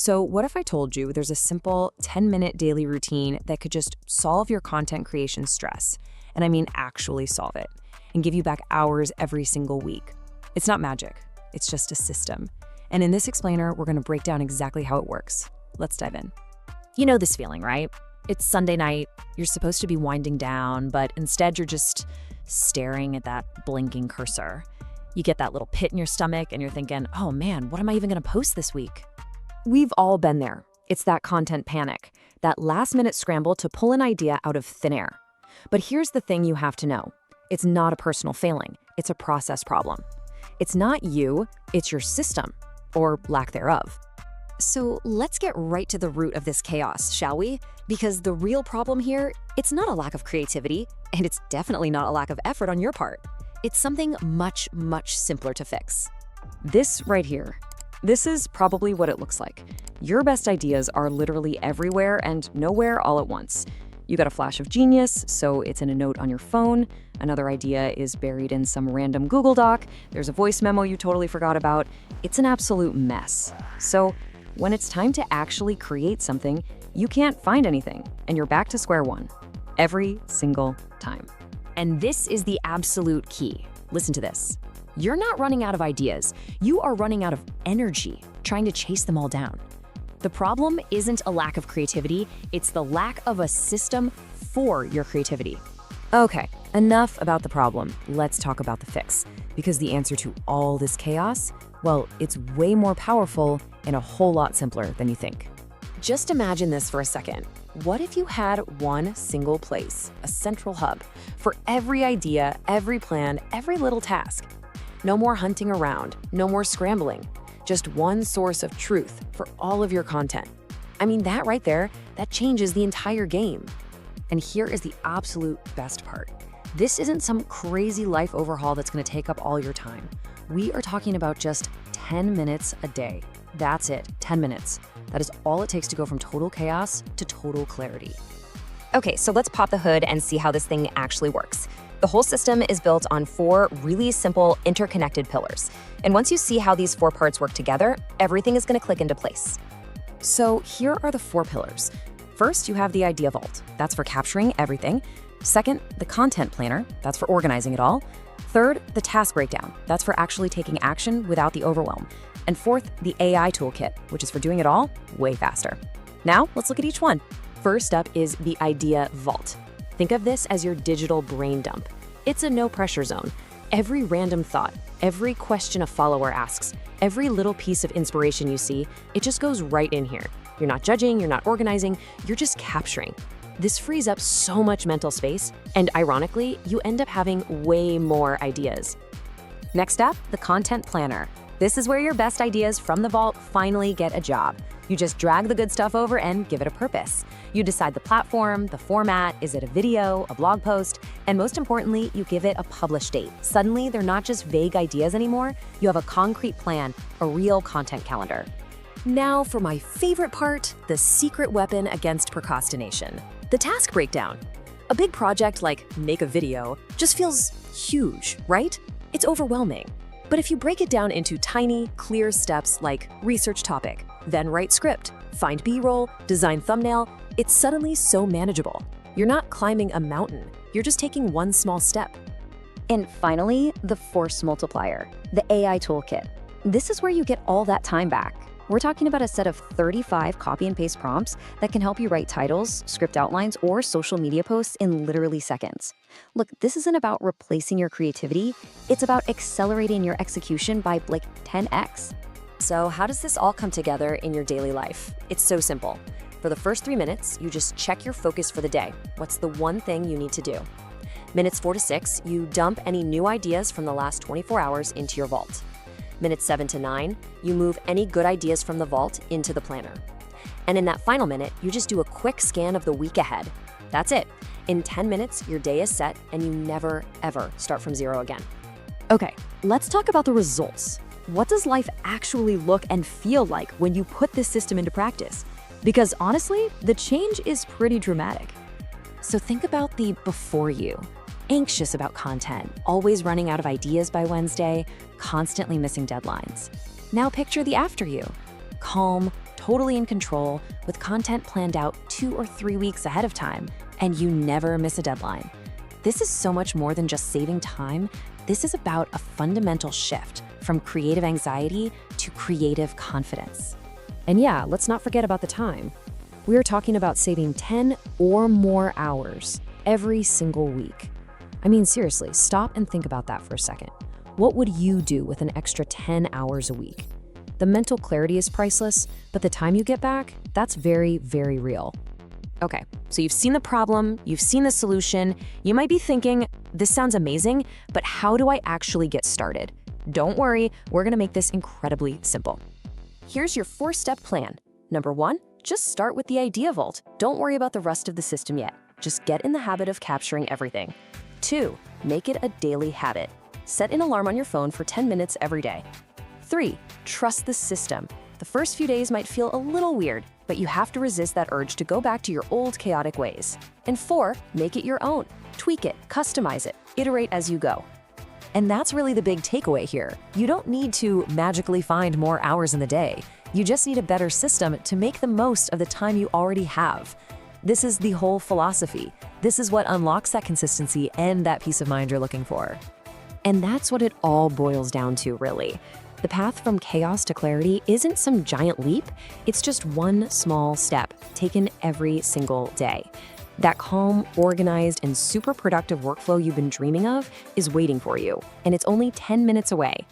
So, what if I told you there's a simple 10-minute daily routine that could just solve your content creation stress? And I mean, actually solve it, and give you back hours every single week. It's not magic, it's just a system. And in this explainer, we're going to break down exactly how it works. Let's dive in. You know this feeling, right? It's Sunday night, you're supposed to be winding down, but instead you're just staring at that blinking cursor. You get that little pit in your stomach and you're thinking, oh man, what am I even gonna post this week? We've all been there. It's that content panic, that last-minute scramble to pull an idea out of thin air. But here's the thing you have to know. It's not a personal failing, it's a process problem. It's not you, it's your system, or lack thereof. So let's get right to the root of this chaos, shall we? Because the real problem here, it's not a lack of creativity, and it's definitely not a lack of effort on your part. It's something much, much simpler to fix. This right here. This is probably what it looks like. Your best ideas are literally everywhere and nowhere all at once. You got a flash of genius, so it's in a note on your phone. Another idea is buried in some random Google Doc. There's a voice memo you totally forgot about. It's an absolute mess. So when it's time to actually create something, you can't find anything, and you're back to square one. Every single time. And this is the absolute key. Listen to this. You're not running out of ideas. You are running out of energy, trying to chase them all down. The problem isn't a lack of creativity, it's the lack of a system for your creativity. Okay, enough about the problem. Let's talk about the fix. Because the answer to all this chaos, well, it's way more powerful and a whole lot simpler than you think. Just imagine this for a second. What if you had one single place, a central hub, for every idea, every plan, every little task? No more hunting around, no more scrambling. Just one source of truth for all of your content. I mean, that right there, that changes the entire game. And here is the absolute best part. This isn't some crazy life overhaul that's gonna take up all your time. We are talking about just 10 minutes a day. That's it, 10 minutes. That is all it takes to go from total chaos to total clarity. Okay, so let's pop the hood and see how this thing actually works. The whole system is built on 4 really simple interconnected pillars. And once you see how these 4 parts work together, everything is gonna click into place. So here are the 4 pillars. First, you have the idea vault. That's for capturing everything. Second, the content planner. That's for organizing it all. Third, the task breakdown. That's for actually taking action without the overwhelm. And fourth, the AI toolkit, which is for doing it all way faster. Now, let's look at each one. First up is the idea vault. Think of this as your digital brain dump. It's a no-pressure zone. Every random thought, every question a follower asks, every little piece of inspiration you see, it just goes right in here. You're not judging, you're not organizing, you're just capturing. This frees up so much mental space, and ironically, you end up having way more ideas. Next up, the content planner. This is where your best ideas from the vault finally get a job. You just drag the good stuff over and give it a purpose. You decide the platform, the format, is it a video, a blog post, and most importantly, you give it a publish date. Suddenly, they're not just vague ideas anymore, you have a concrete plan, a real content calendar. Now for my favorite part, the secret weapon against procrastination, the task breakdown. A big project like make a video just feels huge, right? It's overwhelming. But if you break it down into tiny, clear steps like research topic, then write script, find B-roll, design thumbnail, it's suddenly so manageable. You're not climbing a mountain, you're just taking one small step. And finally, the force multiplier, the AI toolkit. This is where you get all that time back. We're talking about a set of 35 copy and paste prompts that can help you write titles, script outlines, or social media posts in literally seconds. Look, this isn't about replacing your creativity, it's about accelerating your execution by like 10x. So how does this all come together in your daily life? It's so simple. For the first 3 minutes, you just check your focus for the day. What's the one thing you need to do? Minutes 4 to 6, you dump any new ideas from the last 24 hours into your vault. Minutes 7 to 9, you move any good ideas from the vault into the planner. And in that final minute, you just do a quick scan of the week ahead. That's it. In 10 minutes, your day is set and you never, ever start from zero again. Okay, let's talk about the results. What does life actually look and feel like when you put this system into practice? Because honestly, the change is pretty dramatic. So think about the before you. Anxious about content, always running out of ideas by Wednesday, constantly missing deadlines. Now picture the after you. Calm, totally in control, with content planned out 2 or 3 weeks ahead of time, and you never miss a deadline. This is so much more than just saving time. This is about a fundamental shift from creative anxiety to creative confidence. And yeah, let's not forget about the time. We're talking about saving 10 or more hours every single week. I mean, seriously, stop and think about that for a second. What would you do with an extra 10 hours a week? The mental clarity is priceless, but the time you get back, that's very, very real. Okay, so you've seen the problem, you've seen the solution. You might be thinking, this sounds amazing, but how do I actually get started? Don't worry, we're gonna make this incredibly simple. Here's your 4-step plan. Number 1, just start with the idea vault. Don't worry about the rest of the system yet. Just get in the habit of capturing everything. 2, make it a daily habit. Set an alarm on your phone for 10 minutes every day. 3, trust the system. The first few days might feel a little weird, but you have to resist that urge to go back to your old chaotic ways. And 4, make it your own. Tweak it, customize it, iterate as you go. And that's really the big takeaway here. You don't need to magically find more hours in the day. You just need a better system to make the most of the time you already have. This is the whole philosophy. This is what unlocks that consistency and that peace of mind you're looking for. And that's what it all boils down to, really. The path from chaos to clarity isn't some giant leap. It's just one small step taken every single day. That calm, organized, and super productive workflow you've been dreaming of is waiting for you, and it's only 10 minutes away.